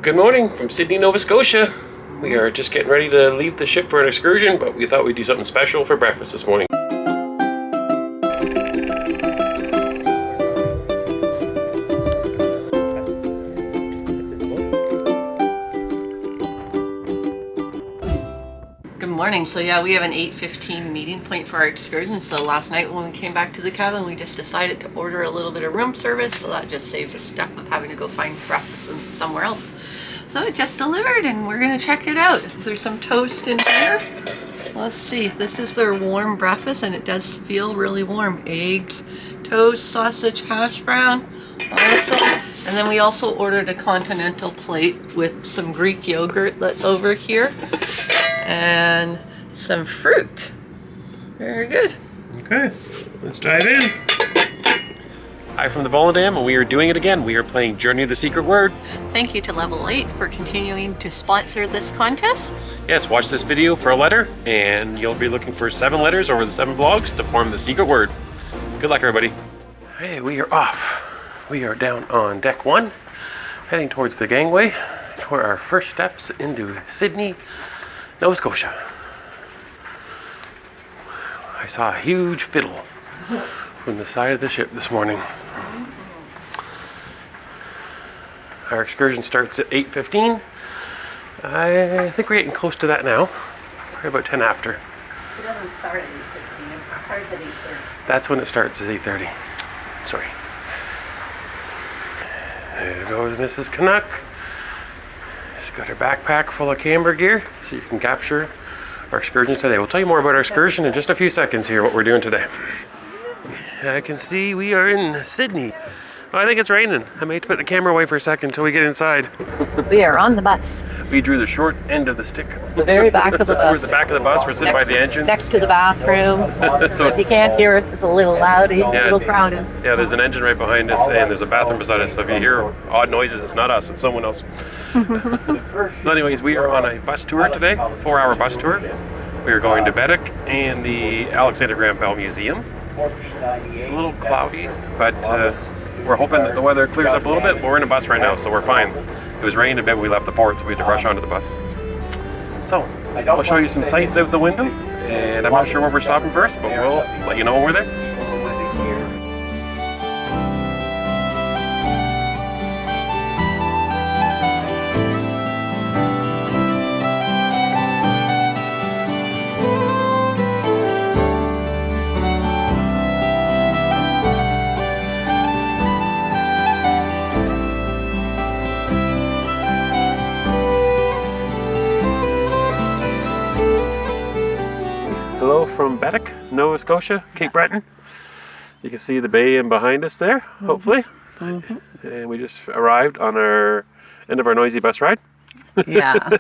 Good morning from Sydney, Nova Scotia. We are just getting ready to leave the ship for an excursion, but we thought we'd do something special for breakfast this morning. Good morning. So yeah, we have an 8:15 meeting point for our excursion. So last night when we came back to the cabin, we just decided to order a little bit of room service. So that just saves a step of having to go find breakfast somewhere else. So it just delivered and we're gonna check it out. There's some toast in here. Let's see, this is their warm breakfast and it does feel really warm. Eggs, toast, sausage, hash brown, awesome. And then we also ordered a continental plate with some Greek yogurt that's over here and some fruit. Very good. Okay, let's dive in. Hi from the Volendam, and we are doing it again. We are playing Journey of the Secret Word. Thank you to Level 8 for continuing to sponsor this contest. Yes, watch this video for a letter, and you'll be looking for 7 letters over the 7 vlogs to form the secret word. Good luck, everybody. Hey, we are off. We are down on deck 1, heading towards the gangway for our first steps into Sydney, Nova Scotia. I saw a huge fiddle from the side of the ship this morning. Our excursion starts at 8:15. I think we're getting close to that now. Probably about 10 after. It doesn't start at 8:15, it starts at 8:30. That's when it starts, is 8:30. Sorry. There goes Mrs. Canuck. She's got her backpack full of camera gear, so you can capture our excursions today. We'll tell you more about our excursion in just a few seconds here, what we're doing today. I can see we are in Sydney. Oh, I think it's raining. I may have to put the camera away for a second until we get inside. We are on the bus. We drew the short end of the stick. The very back of the bus. We're at the back of the bus. We're sitting by the entrance. Next to the bathroom. So If you can't hear us, it's a little loud, a little crowded. Yeah, there's an engine right behind us, and there's a bathroom beside us. So if you hear odd noises, it's not us, it's someone else. So anyways, we are on a bus tour today, 4-hour bus tour. We are going to Baddeck and the Alexander Graham Bell Museum. It's a little cloudy, but we're hoping that the weather clears up a little bit. But we're in a bus right now, so we're fine. It was raining a bit when we left the port, so we had to rush onto the bus. So, I'll show you some sights out the window, and I'm not sure where we're stopping first, but we'll let you know when we're there. Hello from Baddeck, Nova Scotia, Cape Breton. You can see the bay in behind us there, hopefully. And we just arrived on our end of our noisy bus ride. Yeah.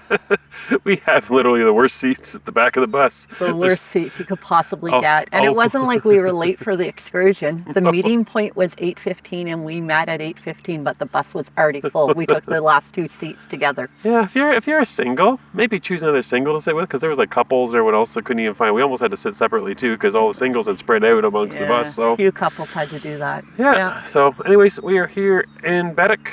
We have literally the worst seats at the back of the bus. The worst seats you could possibly get. And it wasn't like we were late for the excursion. The meeting point was 8:15 and we met at 8:15, but the bus was already full. We took the last 2 seats together. Yeah, if you're a single, maybe choose another single to sit with, because there was like couples or everyone else that couldn't even find. We almost had to sit separately too, because all the singles had spread out amongst the bus. So a few couples had to do that. Yeah. So anyways, we are here in Baddeck.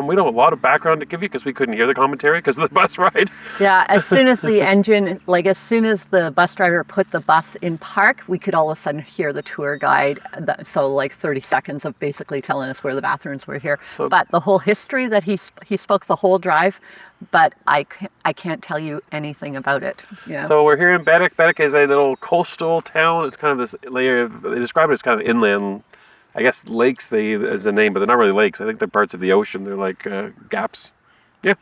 We don't have a lot of background to give you because we couldn't hear the commentary because of the bus ride. Yeah, as soon as the engine, as soon as the bus driver put the bus in park, we could all of a sudden hear the tour guide. So like 30 seconds of basically telling us where the bathrooms were here. So, but the whole history that he spoke the whole drive, but I can't tell you anything about it. Yeah. So we're here in Baddeck. Baddeck is a little coastal town. It's kind of this layer, they describe it as kind of inland. I guess lakes as a name, but they're not really lakes. I think they're parts of the ocean. They're like gaps. Yeah.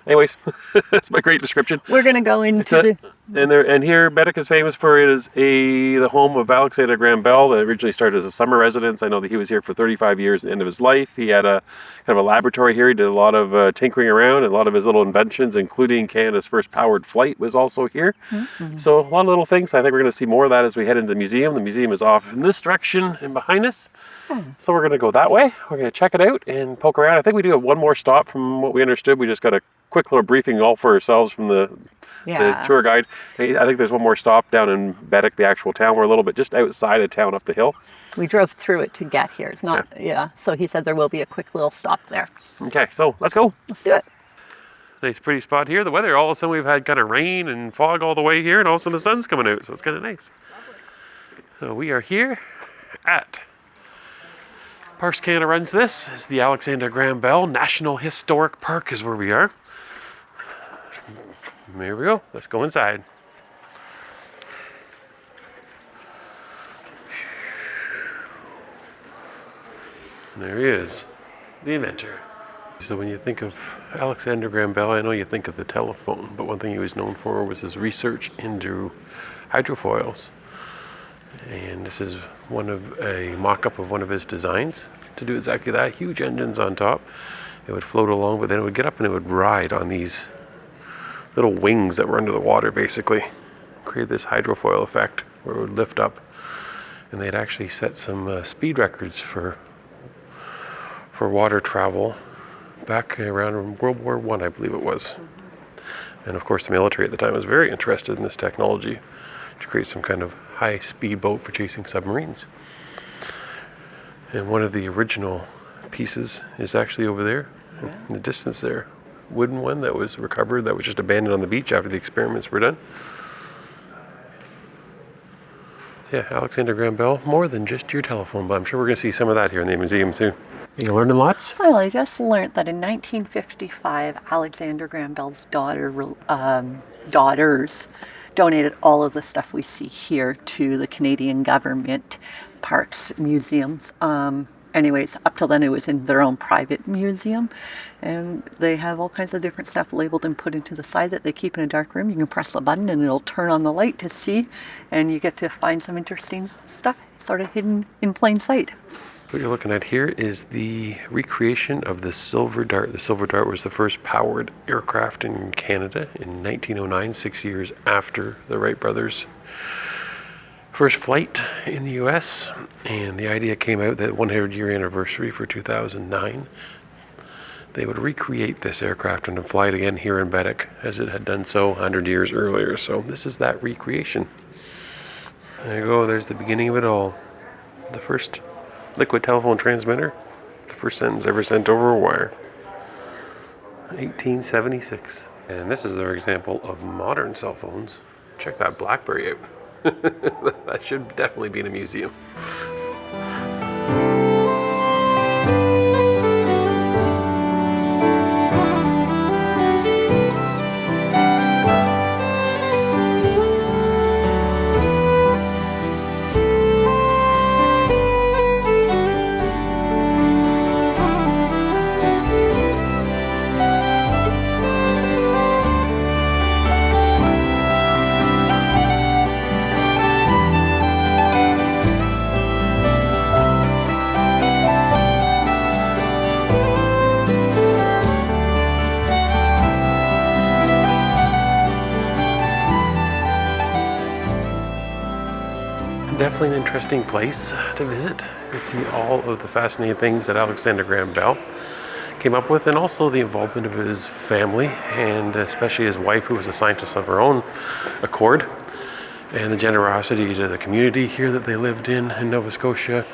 Anyways, that's my great description. We're going to go into and here Baddeck is famous for it is the home of Alexander Graham Bell that originally started as a summer residence. I know that he was here for 35 years at the end of his life. He had a kind of a laboratory here. He did a lot of tinkering around, and a lot of his little inventions, including Canada's first powered flight, was also here. Mm-hmm. So a lot of little things. I think we're going to see more of that as we head into the museum. The museum is off in this direction and behind us. So we're going to go that way. We're going to check it out and poke around. I think we do have one more stop from what we understood. We just got a quick little briefing all for ourselves from the tour guide. I think there's one more stop down in Baddeck, the actual town. We're a little bit just outside of town up the hill. We drove through it to get here. It's not, so he said there will be a quick little stop there. Okay, so let's go. Let's do it. Nice pretty spot here. The weather, all of a sudden we've had kind of rain and fog all the way here, and all of a sudden the sun's coming out, so it's kind of nice. So we are here at Parks Canada runs this. It's the Alexander Graham Bell National Historic Park is where we are. Here we go. Let's go inside. There he is, the inventor. So when you think of Alexander Graham Bell, I know you think of the telephone, but one thing he was known for was his research into hydrofoils. And this is a mock-up of one of his designs to do exactly that. Huge engines on top. It would float along, but then it would get up and it would ride on these little wings that were under the water, basically. Create this hydrofoil effect where it would lift up. And they'd actually set some speed records for water travel back around World War I believe it was. And of course the military at the time was very interested in this technology to create some kind of high-speed boat for chasing submarines. And one of the original pieces is actually over there, in the distance there. Wooden one that was recovered, that was just abandoned on the beach after the experiments were done. So yeah, Alexander Graham Bell, more than just your telephone, but I'm sure we're going to see some of that here in the museum too. You learning lots? Well, I just learned that in 1955, Alexander Graham Bell's daughters donated all of the stuff we see here to the Canadian government, parks, museums. Anyways, up till then it was in their own private museum, and they have all kinds of different stuff labeled and put into the side that they keep in a dark room. You can press the button and it'll turn on the light to see, and you get to find some interesting stuff sort of hidden in plain sight. What you're looking at here is the recreation of the Silver Dart. The Silver Dart was the first powered aircraft in Canada in 1909, 6 years after the Wright brothers' first flight in the US. And the idea came out that 100-year anniversary for 2009, they would recreate this aircraft and fly it again here in Baddeck as it had done so 100 years earlier. So this is that recreation. There you go, there's the beginning of it all. The first liquid telephone transmitter, the first sentence ever sent over a wire. 1876. And this is their example of modern cell phones. Check that BlackBerry out. That should definitely be in a museum. Definitely an interesting place to visit and see all of the fascinating things that Alexander Graham Bell came up with, and also the involvement of his family, and especially his wife, who was a scientist of her own accord, and the generosity to the community here that they lived in Nova Scotia,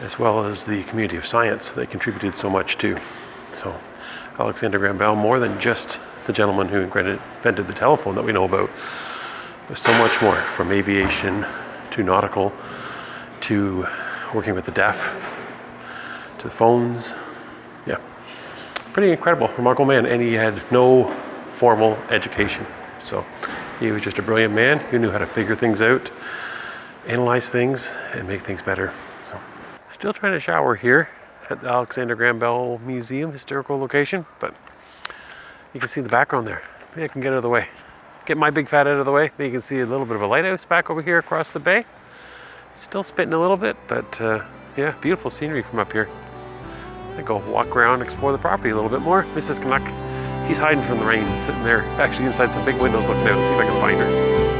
as well as the community of science they contributed so much to. So Alexander Graham Bell, more than just the gentleman who invented the telephone that we know about, but so much more, from aviation to nautical, to working with the deaf, to the phones. Yeah, pretty incredible, remarkable man, and he had no formal education. So he was just a brilliant man who knew how to figure things out, analyze things, and make things better. So, still trying to shower here at the Alexander Graham Bell Museum, historical location, but you can see the background there. Maybe I can get out of the way. Get my big fat out of the way. You can see a little bit of a lighthouse back over here across the bay. Still spitting a little bit, but yeah, beautiful scenery from up here. I go walk around, explore the property a little bit more. Mrs. Canuck, she's hiding from the rain, sitting there, actually inside some big windows looking out. See if I can find her.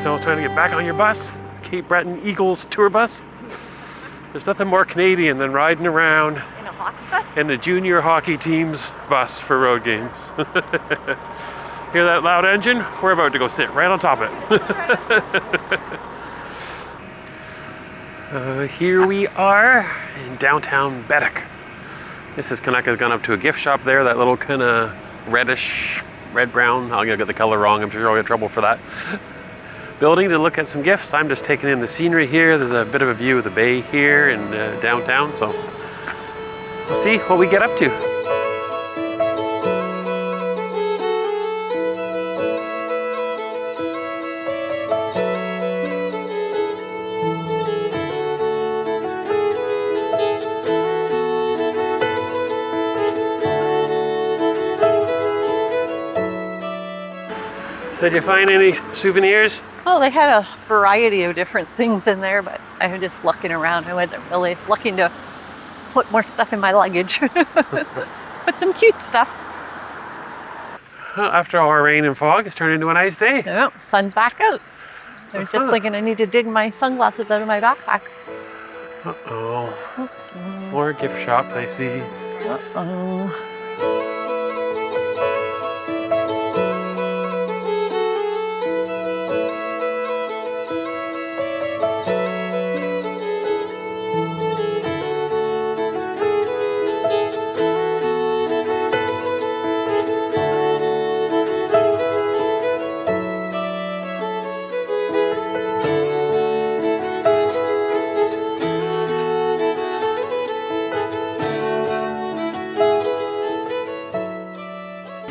So I was trying to get back on your bus, Cape Breton Eagles tour bus. There's nothing more Canadian than riding around In a hockey bus? in the junior hockey team's bus for road games. Hear that loud engine? We're about to go sit right on top of it. Here we are in downtown Baddeck. Mrs. Canuck has gone up to a gift shop there, that little kind of reddish, red-brown, I'll get the color wrong, I'm sure I'll get in trouble for that, building to look at some gifts. I'm just taking in the scenery here. There's a bit of a view of the bay here in downtown, so we'll see what we get up to. Did you find any souvenirs? Well, they had a variety of different things in there, but I was just looking around. I wasn't really looking to put more stuff in my luggage. But some cute stuff. Well, after all our rain and fog, it's turned into a nice day. Oh, sun's back out. I was just thinking I need to dig my sunglasses out of my backpack. Uh-oh. More gift shops, I see. Uh-oh.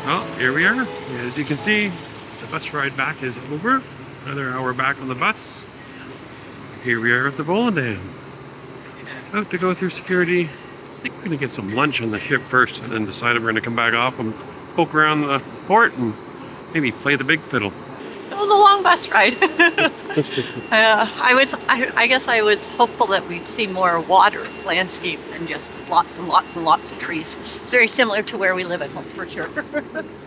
Well, here we are. As you can see, the bus ride back is over. Another hour back on the bus. Here we are at the Volendam. About to go through security. I think we're going to get some lunch on the ship first and then decide if we're going to come back off and poke around the port and maybe play the big fiddle. It was a long bus ride. I guess I was hopeful that we'd see more water landscape than just lots and lots and lots of trees. It's very similar to where we live at home, for sure.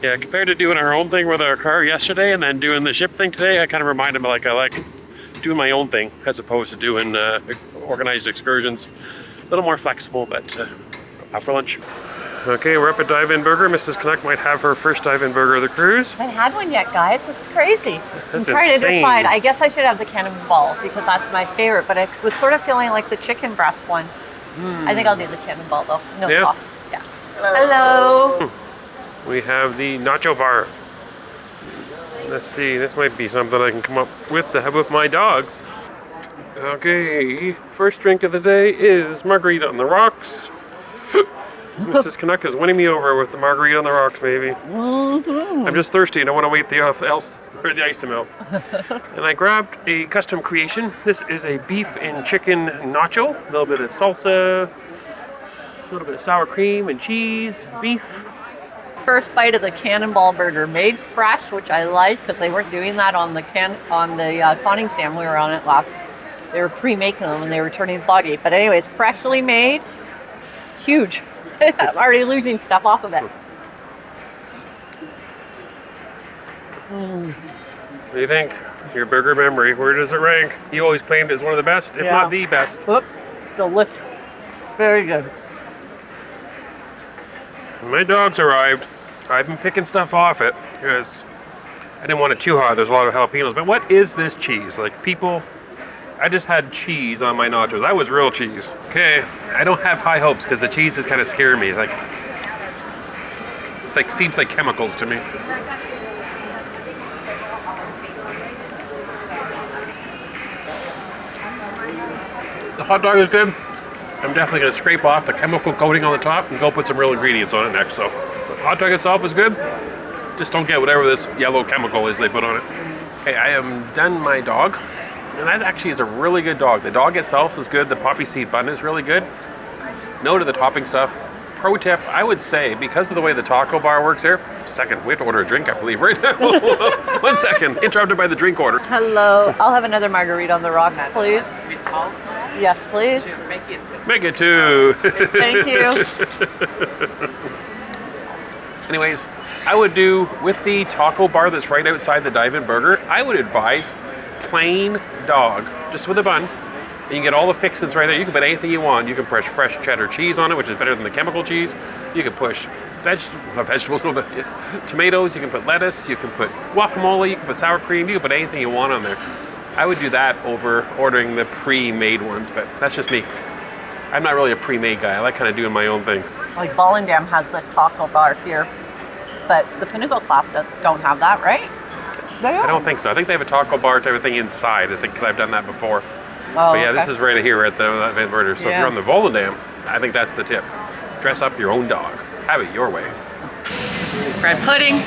Yeah, compared to doing our own thing with our car yesterday and then doing the ship thing today, I kind of reminded me I like doing my own thing as opposed to doing organized excursions. A little more flexible, but out for lunch. Okay, we're up at Dine-In Burger. Mrs. Canuck might have her first Dine-In Burger of the cruise. I haven't had one yet, guys. This is crazy. That's I'm trying insane. to decide. I guess I should have the cannonball because that's my favorite, but I was sort of feeling like the chicken breast one. I think I'll do the cannonball though. No Yeah? sauce. Yeah. Hello. We have the nacho bar. Let's see, this might be something I can come up with to have with my dog. Okay, first drink of the day is margarita on the rocks. Mrs. Canuck is winning me over with the margarita on the rocks, baby. I'm just thirsty and I want to wait the ice to melt. And I grabbed a custom creation. This is a beef and chicken nacho. A little bit of salsa, a little bit of sour cream and cheese, beef. First bite of the cannonball burger, made fresh, which I like because they weren't doing that on the conning stand we were on it last. They were pre-making them and they were turning soggy. But anyways, freshly made, huge. I'm already losing stuff off of it. What do you think? Your burger memory, where does it rank? You always claimed it as one of the best, if not the best. Whoops, delicious. Very good. My dog's arrived. I've been picking stuff off it because I didn't want it too hot. There's a lot of jalapenos. But what is this cheese? Like, people, I just had cheese on my nachos. That was real cheese. Okay, I don't have high hopes because the cheese is kind of scaring me. Seems like chemicals to me. The hot dog is good. I'm definitely going to scrape off the chemical coating on the top and go put some real ingredients on it next. So, the hot dog itself is good. Just don't get whatever this yellow chemical is they put on it. Okay, I am done my dog. And that actually is a really good dog. The dog itself is good. The poppy seed bun is really good. No to the topping stuff. Pro tip, I would say, because of the way the taco bar works here, second, we have to order a drink, I believe, right now. 1 second, interrupted by the drink order. Hello. I'll have another margarita on the rocks, please. Yes, please. Make it two. Thank you. Anyways, I would do, with the taco bar that's right outside the Dine-In Burger, I would advise plain dog, just with a bun, And you get all the fixings right there. You can put anything you want. You can push fresh cheddar cheese on it, which is better than the chemical cheese. You can push vegetables, no, but tomatoes. You can put lettuce. You can put guacamole. You can put sour cream. You can put anything you want on there. I would do that over ordering the pre-made ones, but that's just me. I'm not really a pre-made guy. I like kind of doing my own thing. Like Volendam has a taco bar here, but the Pinnacle class don't have that, right? I don't think so. I think they have a taco bar type of thing inside. I think because I've done that before. Oh, But yeah, okay. this is right here at the Van Verder. So if Yeah. you're on the Volendam, I think that's the tip. Dress up your own dog. Have it your way. Bread pudding,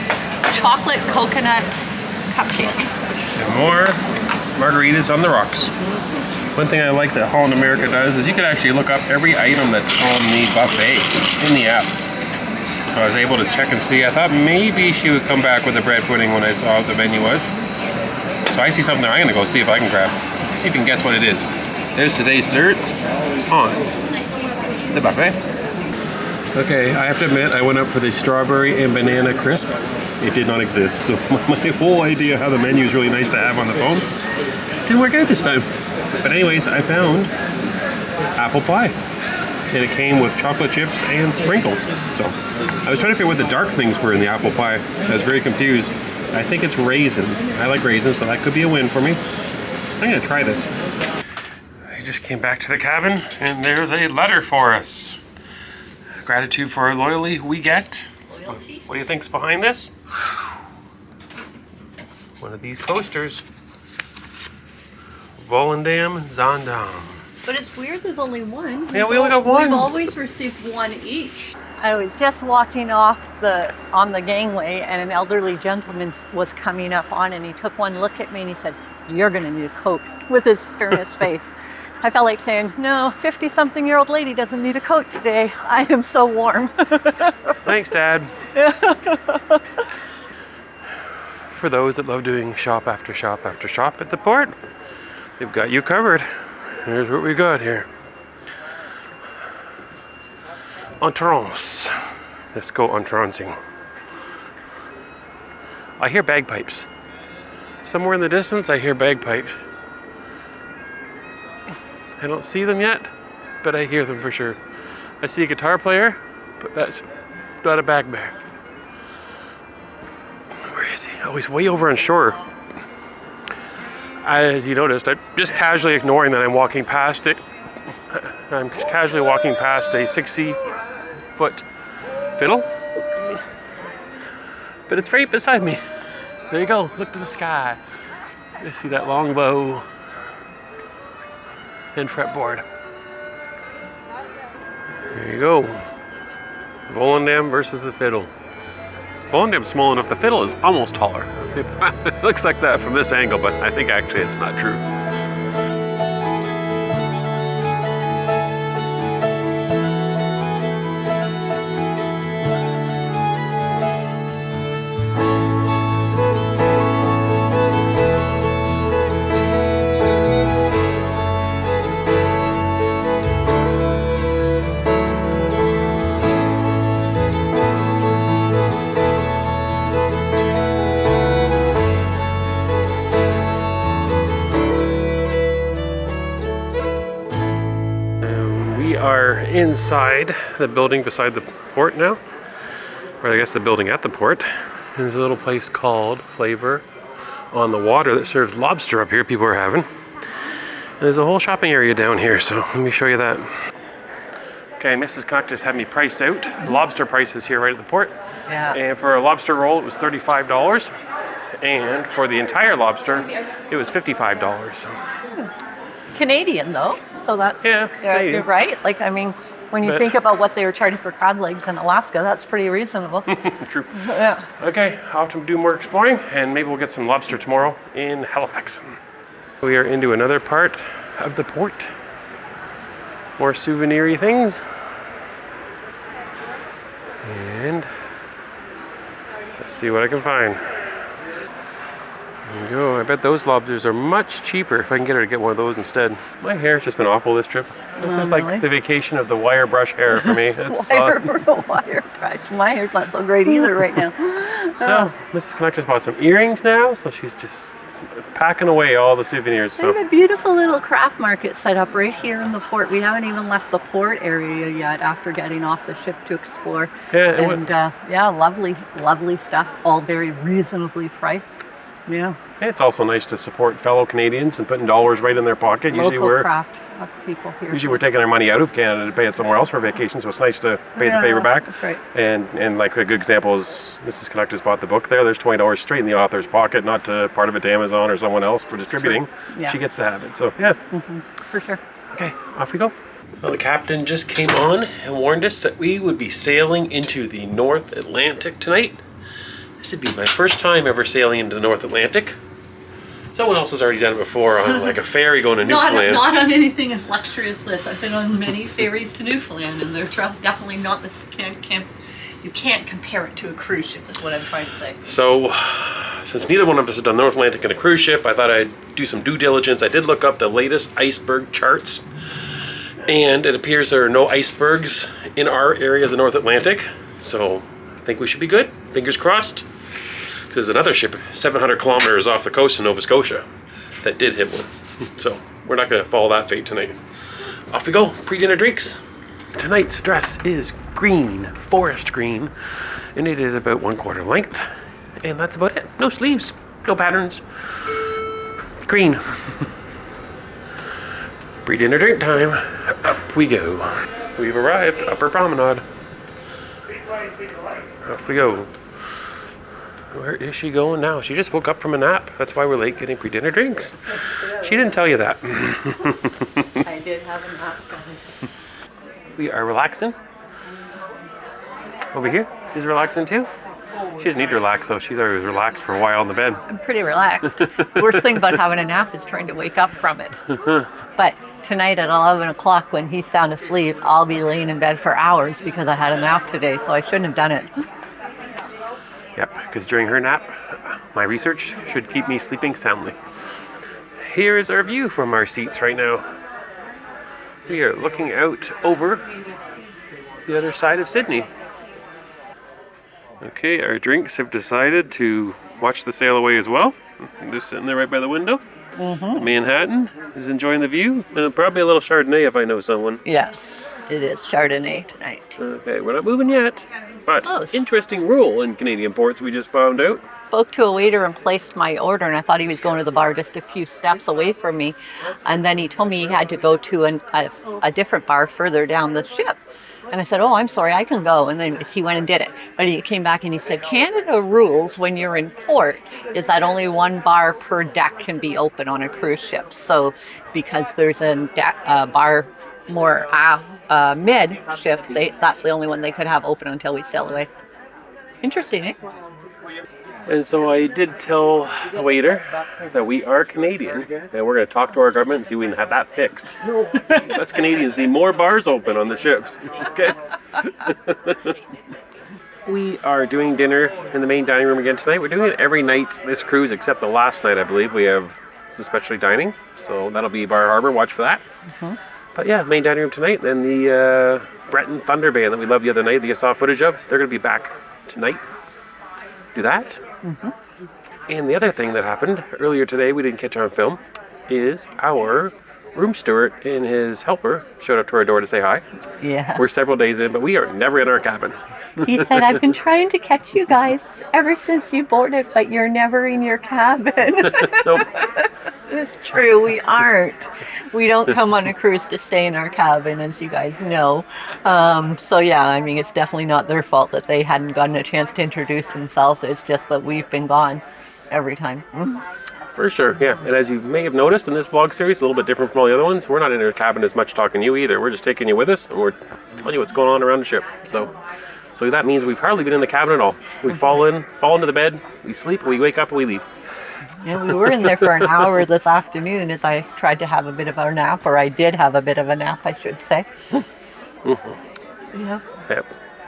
chocolate coconut cupcake. And more margaritas on the rocks. One thing I like that Holland America does is you can actually look up every item that's on the buffet in the app. So I was able to check and see. I thought maybe she would come back with a bread pudding when I saw what the menu was. So I see something there. I'm going to go see if I can grab. See if you can guess what it is. There's today's desserts on the buffet. Okay, I have to admit, I went up for the strawberry and banana crisp. It did not exist, so my whole idea how the menu is really nice to have on the phone didn't work out this time. But anyways, I found apple pie. And it came with chocolate chips and sprinkles. So I was trying to figure what the dark things were in the apple pie. I was very confused. I think it's raisins. I like raisins, so that could be a win for me. I'm gonna try this. I just came back to the cabin and there's a letter for us. Gratitude for our loyalty we get. Loyalty. What do you think's behind this? One of these posters. Volendam Zandam. But it's weird there's only one. Yeah, we only got one. We've always received one each. I was just walking off on the gangway, and an elderly gentleman was coming up on, and he took one look at me and he said, "You're going to need a coat," with his sternest face. I felt like saying, "No, 50-something-year-old lady doesn't need a coat today. I am so warm." Thanks, Dad. For those that love doing shop after shop after shop at the port, we've got you covered. Here's what we got here. Entrance. Let's go entrancing. I hear bagpipes. Somewhere in the distance, I hear bagpipes. I don't see them yet, but I hear them for sure. I see a guitar player, but that's not a bagpipe. Where is he? Oh, he's way over on shore. As you noticed, I'm just casually ignoring that I'm walking past it. I'm casually walking past a 60-foot fiddle. But it's right beside me. There you go, look to the sky. You see that long bow and fretboard. There you go. Volendam versus the fiddle. Volendam's small enough, the fiddle is almost taller. It looks like that from this angle, but I think actually it's not true. Are inside the building beside the port now, or I guess the building at the port. And there's a little place called Flavor on the Water that serves lobster up here. People are having. And there's a whole shopping area down here, so let me show you that. Okay, Mrs. Canucks just had me price out. The lobster price is here right at the port. Yeah. And for a lobster roll, it was $35. And for the entire lobster, it was $55. Canadian though, so that's Yeah, Canadian. you're right. Like, I mean, when you But- think about what they were charging for crab legs in Alaska, that's pretty reasonable. True. Yeah. Okay, I'll have to do more exploring, and maybe we'll get some lobster tomorrow in Halifax. We are into another part of the port. More souvenir-y things. And let's see what I can find. There you go. I bet those lobsters are much cheaper if I can get her to get one of those instead. My hair's just been awful this trip. This is like really? the vacation of the wire brush hair for me. It's, Wire price. My hair's not so great either right now. So, Mrs. Canucks just bought some earrings now, so she's just packing away all the souvenirs. They have So a beautiful little craft market set up right here in the port. We haven't even left the port area yet after getting off the ship to explore. Yeah, and yeah, lovely stuff. All very reasonably priced. Yeah. it's also nice to support fellow Canadians and putting dollars right in their pocket. Local craft people here. Usually we're taking our money out of Canada to pay it somewhere else for vacation, so it's nice to pay the favor back. That's right. And like a good example is Mrs. Canucks just bought the book there. There's $20 straight in the author's pocket, not to part of it to Amazon or someone else for distributing. Yeah. She gets to have it. So yeah. For sure. Okay, off we go. Well, the captain just came on and warned us that we would be sailing into the North Atlantic tonight. This would be my first time ever sailing into the North Atlantic. Someone else has already done it before on like a ferry going to Newfoundland. Not on anything as luxurious as this. I've been on many ferries to Newfoundland, and they're definitely not this. You can't compare it to a cruise ship. Is what I'm trying to say. So, since neither one of us has done the North Atlantic in a cruise ship, I thought I'd do some due diligence. I did look up the latest iceberg charts, and it appears there are no icebergs in our area of the North Atlantic. So, I think we should be good. Fingers crossed. There's another ship 700 kilometers off the coast in Nova Scotia that did hit one. So we're not going to follow that fate tonight. Off we go. Pre-dinner drinks. Tonight's dress is green, forest green, and it is about 1/4 length. And that's about it. No sleeves, no patterns. Green. Pre-dinner drink time. Up we go. We've arrived. Upper Promenade. Off we go. Where is she going now? She just woke up from a nap. That's why we're late getting pre-dinner drinks. She didn't tell you that. I did have a nap. We are relaxing. Over here. She's relaxing too. She doesn't need to relax though. She's already relaxed for a while in the bed. I'm pretty relaxed. Worst thing about having a nap is trying to wake up from it. But tonight at 11 o'clock when he's sound asleep, I'll be laying in bed for hours because I had a nap today, so I shouldn't have done it. Yep, because during her nap, my research should keep me sleeping soundly. Here is our view from our seats right now. We are looking out over the other side of Sydney. Okay, our drinks have decided to watch the sail away as well. They're sitting there right by the window. Manhattan is enjoying the view, and probably a little Chardonnay if I know someone. Yes, it is Chardonnay tonight. Okay, we're not moving yet. But Close. interesting rule in Canadian ports we just found out. Spoke to a waiter and placed my order, and I thought he was going to the bar just a few steps away from me. And then he told me he had to go to a different bar further down the ship. And I said, oh, I'm sorry, I can go. And then he went and did it. But he came back and he said, Canada rules when you're in port is that only one bar per deck can be open on a cruise ship. So because there's a bar more mid ship, that's the only one they could have open until we sail away. Interesting, eh? And so I did tell the waiter that we are Canadian, and we're going to talk to our government and see if we can have that fixed. Us Canadians need more bars open on the ships. Okay. We are doing dinner in the main dining room again tonight. We're doing it every night this cruise, except the last night, I believe. We have some specialty dining, so that'll be Bar Harbor. Watch for that. But yeah, main dining room tonight. Then the Breton Thunder band that we loved the other night that you saw footage of, they're going to be back tonight. Do that. And the other thing that happened earlier today, we didn't catch on film, is our room steward and his helper showed up to our door to say hi. Yeah. We're several days in, but we are never in our cabin. He said, I've been trying to catch you guys ever since you boarded, but you're never in your cabin. Nope. It's true, we aren't. We don't come on a cruise to stay in our cabin, as you guys know. So yeah, I mean, it's definitely not their fault that they hadn't gotten a chance to introduce themselves. It's just that we've been gone every time. For sure, yeah. And as you may have noticed in this vlog series, a little bit different from all the other ones, we're not in our cabin as much talking to you either. We're just taking you with us, and we're telling you what's going on around the ship. So that means we've hardly been in the cabin at all. We fall into the bed, we sleep, we wake up, and we leave. Yeah, we were in there for an hour this afternoon as I tried to have a bit of a nap, or I did have a bit of a nap, I should say. Yeah. Yep.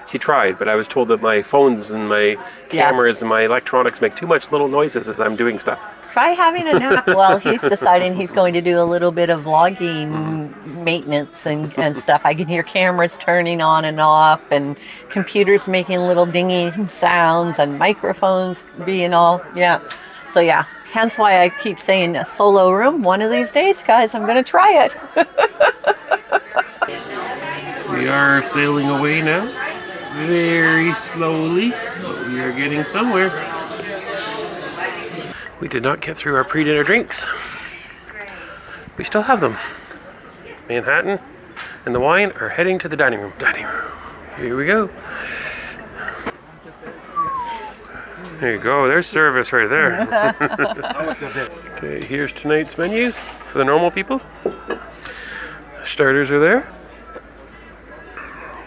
She tried, but I was told that my phones and my cameras and my electronics make too much little noises as I'm doing stuff. Try having a nap while he's deciding he's going to do a little bit of vlogging maintenance and stuff. I can hear cameras turning on and off and computers making little dinging sounds and microphones being all, yeah. So yeah, Hence why I keep saying a solo room. One of these days, guys, I'm going to try it. We are sailing away now, very slowly, but we are getting somewhere. We did not get through our pre-dinner drinks. We still have them. Manhattan and the wine are heading to the dining room. Here we go. There you go, there's service right there. Okay, here's tonight's menu for the normal people. Starters are there.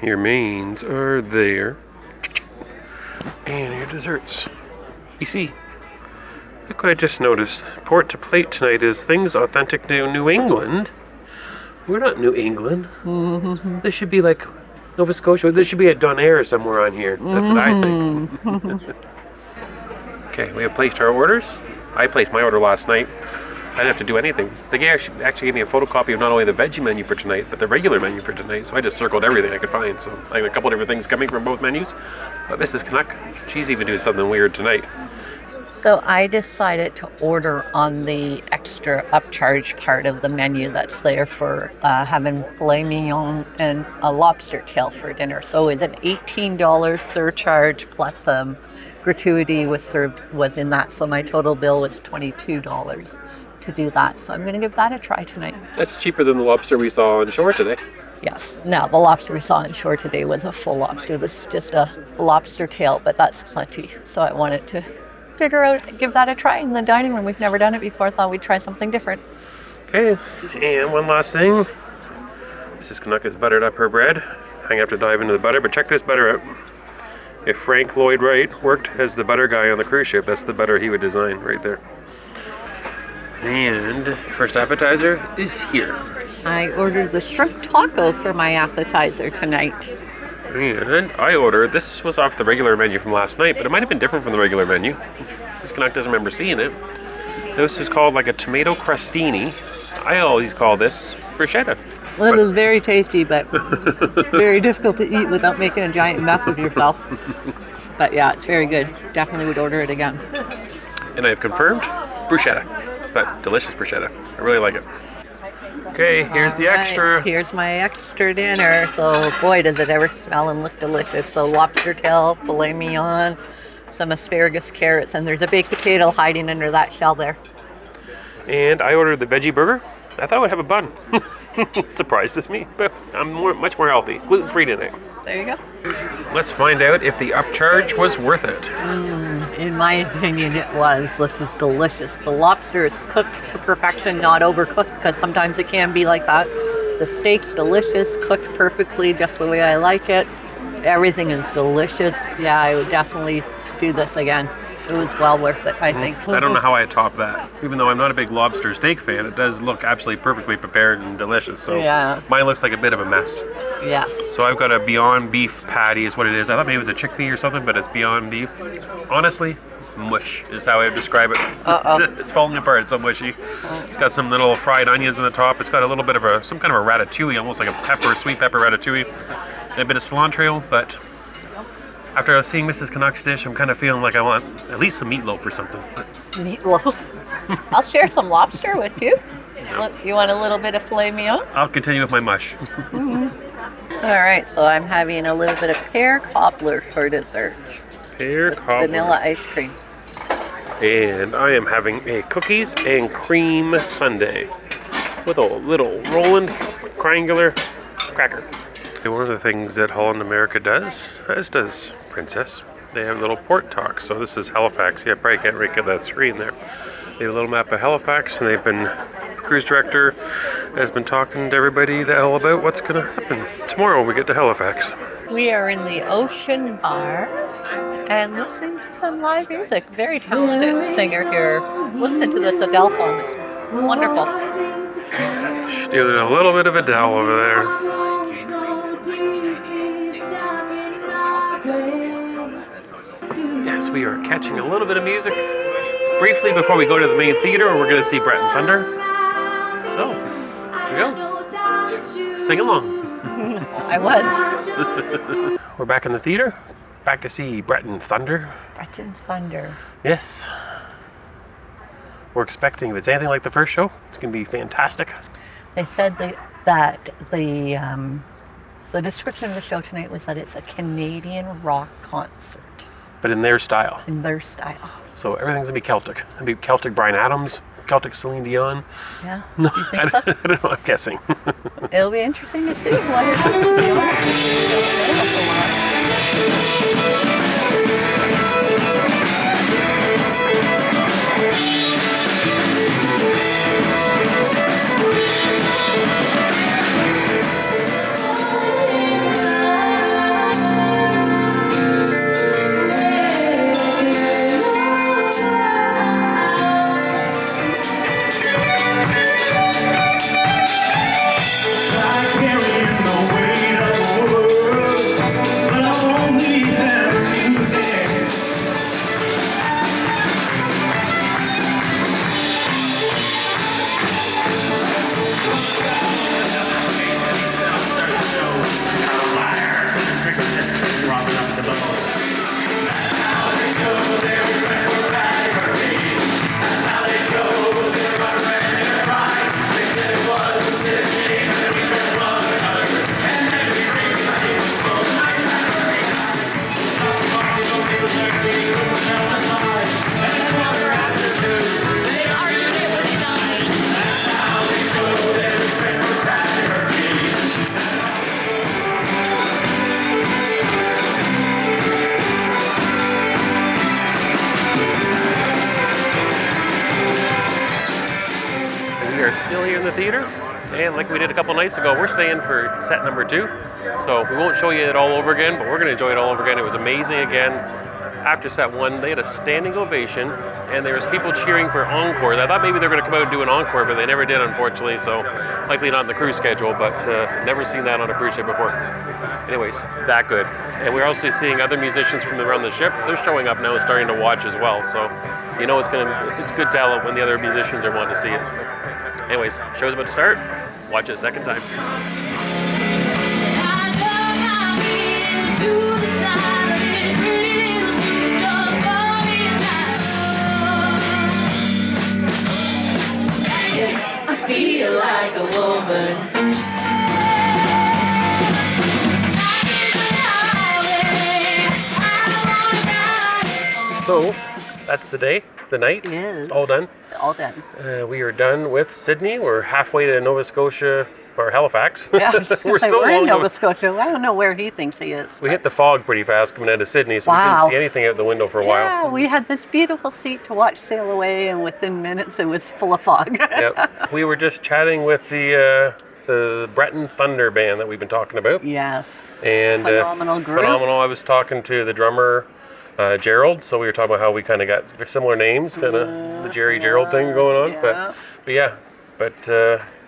Your mains are there. And your desserts. You see, look what I just noticed. Port to plate tonight is things authentic to New England. We're not New England. Mm-hmm. This should be like Nova Scotia. This should be at Donair somewhere on here. That's what I think. Okay, we have placed our orders. I placed my order last night. I didn't have to do anything. They actually gave me a photocopy of not only the veggie menu for tonight, but the regular menu for tonight. So I just circled everything I could find. So I have a couple different things coming from both menus. But Mrs. Canuck, she's even doing something weird tonight. So I decided to order on the extra upcharge part of the menu that's there for having filet mignon and a lobster tail for dinner. So it's an $18 surcharge plus gratuity was in that. So my total bill was $22 to do that. So I'm going to give that a try tonight. That's cheaper than the lobster we saw on shore today. Yes. Now, the lobster we saw on shore today was a full lobster. This is just a lobster tail, but that's plenty. So I wanted to give that a try in the dining room. We've never done it before. Thought we'd try something different. Okay, and one last thing. Mrs. Canuck has buttered up her bread. I'm going to have to dive into the butter, but check this butter out. If Frank Lloyd Wright worked as the butter guy on the cruise ship, that's the butter he would design right there. And first appetizer is here. I ordered the shrimp taco for my appetizer tonight. And I ordered, this was off the regular menu from last night, but it might have been different from the regular menu. Mrs. Canuck doesn't remember seeing it. This is called like a tomato crostini. I always call this bruschetta. Well, it is very tasty, but very difficult to eat without making a giant mess of yourself. But yeah, it's very good. Definitely would order it again. And I have confirmed bruschetta, but delicious bruschetta. I really like it. Okay, here's the extra. Here's my extra dinner. So boy, does it ever smell and look delicious. So lobster tail, filet mignon, some asparagus, carrots, and there's a baked potato hiding under that shell there. And I ordered the veggie burger. I thought I would have a bun. Surprised as me, but I'm much more healthy. Gluten-free tonight. There you go. Let's find out if the upcharge was worth it. In my opinion, it was. This is delicious. The lobster is cooked to perfection, not overcooked, because sometimes it can be like that. The steak's delicious, cooked perfectly, just the way I like it. Everything is delicious. Yeah, I would definitely do this again. It was well worth it, I think. I don't know how I top that. Even though I'm not a big lobster steak fan, it does look absolutely perfectly prepared and delicious. So yeah. Mine looks like a bit of a mess. Yes. So I've got a Beyond Beef patty is what it is. I thought maybe it was a chickpea or something, but it's Beyond Beef. Honestly, mush is how I would describe it. It's falling apart. It's so mushy. It's got some little fried onions on the top. It's got a little bit of some kind of a ratatouille, almost like a sweet pepper ratatouille, and a bit of cilantro, but after I was seeing Mrs. Canuck's dish, I'm kind of feeling like I want at least some meatloaf or something. Meatloaf. I'll share some lobster with you. No. You want a little bit of filet mignon? I'll continue with my mush. All right, so I'm having a little bit of pear cobbler for dessert. Pear cobbler. Vanilla ice cream. And I am having a cookies and cream sundae with a little Roland triangular cracker. And one of the things that Holland America does, as does Princess, they have little port talks. So this is Halifax. Yeah, probably can't really get that screen there. They have a little map of Halifax, and cruise director has been talking to everybody all about what's going to happen tomorrow when we get to Halifax. We are in the Ocean Bar and listening to some live music. Very talented singer here. Listen to this Adele song. It's wonderful. She's doing a little bit of Adele over there. Yes, we are catching a little bit of music briefly before we go to the main theater where we're going to see Breton Thunder. So, here we go. Sing along. I was. We're back in the theater, back to see Breton Thunder. Breton Thunder. Yes. we're expecting, if it's anything like the first show, it's going to be fantastic. They said that the description of the show tonight was that it's a Canadian rock concert But in their style. in their style. So everything's going to be Celtic. It'll be Celtic Bryan Adams, Celtic Celine Dion. Yeah. No, You think so? I don't know, I'm guessing. It'll be interesting to see what it has to be honest. We are still here in the theater, and like we did a couple nights ago, we're staying for set number 2. So we won't show you it all over again, but we're going to enjoy it all over again. It was amazing again. After set 1, they had a standing ovation, and there was people cheering for encore. I thought maybe they were going to come out and do an encore, but they never did, unfortunately. So likely not in the cruise schedule, but never seen that on a cruise ship before. Anyways, that good. And we're also seeing other musicians from around the ship. They're showing up now and starting to watch as well. So you know it's good tell when the other musicians are wanting to see it. So anyways, show's about to start. Watch it a second time. I feel like a woman. So that's the day, the night. It is. It's all done. All done. We are done with Sydney. We're halfway to Nova Scotia, or Halifax. Yeah, we're still we're in long Nova way. Scotia. I don't know where he thinks he is. We hit the fog pretty fast coming out of Sydney, so we Wow. couldn't see anything out the window for a while. Yeah, we had this beautiful seat to watch sail away, and within minutes it was full of fog. Yep. We were just chatting with the Breton Thunder band that we've been talking about. Yes. And Phenomenal group. Phenomenal. I was talking to the drummer, Gerald, so we were talking about how we kind of got similar names, kind of the Jerry Gerald thing going on. Yeah.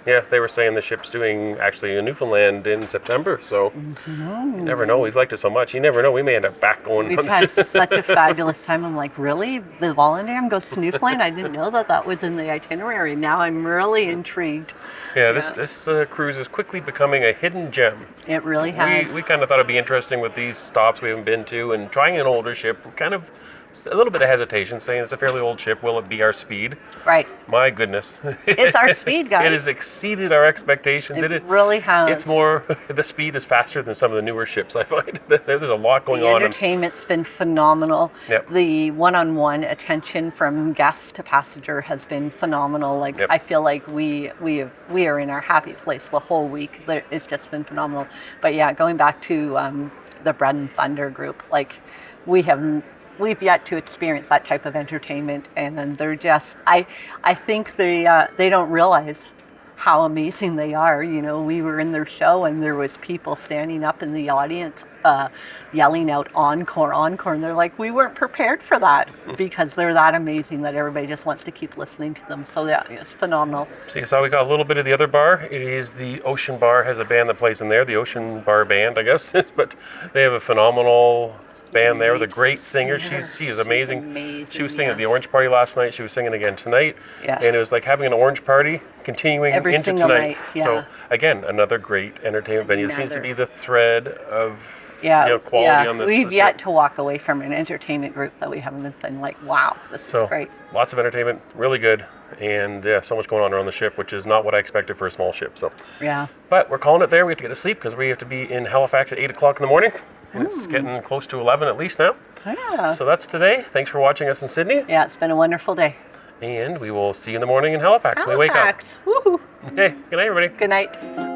Yeah, they were saying the ship's doing actually in Newfoundland in September, so you never know. We've liked it so much. You never know. We may end up back going. We've had such a fabulous time. I'm like, really? The Volendam goes to Newfoundland? I didn't know that was in the itinerary. Now I'm really intrigued. Yeah, this cruise is quickly becoming a hidden gem. It really has. We kind of thought it'd be interesting with these stops we haven't been to, and trying an older ship, kind of a little bit of hesitation, saying it's a fairly old ship. Will it be our speed? Right. My goodness. It's our speed, guys. It has exceeded our expectations. It really has. It's more, the speed is faster than some of the newer ships, I find. There's a lot going The on. entertainment's been phenomenal. Yep. The one-on-one attention from guest to passenger has been phenomenal. Like Yep. I feel like we are in our happy place the whole week. It's just been phenomenal. But yeah, going back to the Breton Thunder group, like we've yet to experience that type of entertainment, and then they're just I think they don't realize how amazing they are. You know, we were in their show and there was people standing up in the audience yelling out encore, encore, and they're like, we weren't prepared for that, because they're that amazing that everybody just wants to keep listening to them. So yeah, it's phenomenal. So you saw we got a little bit of the other bar. It is the Ocean Bar, has a band that plays in there, the Ocean Bar Band, I guess. But they have a phenomenal band there with a great singer. She is amazing. amazing, She was singing at the yes. Orange Party last night. She was singing again tonight. Yeah. And it was like having an orange party continuing Every into single tonight. night, yeah. So again, another great entertainment venue. This seems to Another. be the thread of Yeah, quality on this. We've this yet trip. to walk away from an entertainment group that we haven't been like, wow, this is So great. lots of entertainment, really good, and yeah, so much going on around the ship, which is not what I expected for a small ship. So, Yeah. but we're calling it there. We have to get to sleep because we have to be in Halifax at 8 o'clock in the morning, and it's getting close to 11 at least now. Yeah. So that's today. Thanks for watching us in Sydney, Yeah, it's been a wonderful day. and we will see you in the morning in Halifax when we wake up. Halifax. Woohoo. Okay, good night, everybody. Good night.